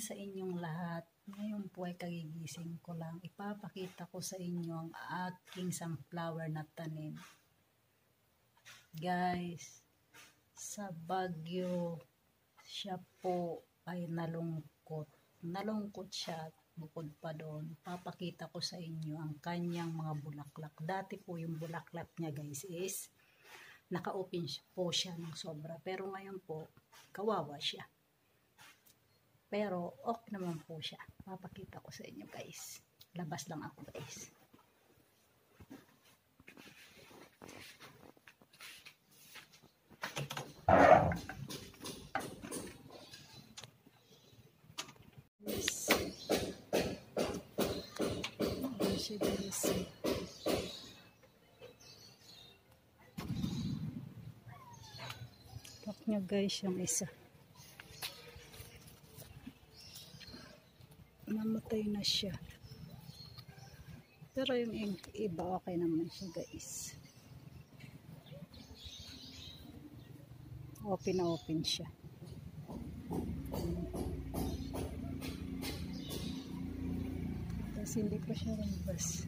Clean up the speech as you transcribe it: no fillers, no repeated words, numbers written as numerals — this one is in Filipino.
sa inyong lahat. Ngayon po ay kagigising ko lang. Ipapakita ko sa inyo ang aking sunflower na tanim. Guys, sa Baguio, siya po ay nalungkot. Nalungkot siya at bukod pa doon, papakita ko sa inyo ang kanyang mga bulaklak. Dati po yung bulaklak niya guys is naka-open po siya ng sobra. Pero ngayon po, kawawa siya. Pero okay naman po siya. Papakita ko sa inyo guys. Labas lang ako guys. Look nyo guys yung isa. Namatay na siya. Pero yung iba okay naman siya guys. Open na open siya. Tapos hindi pa siya lumabas.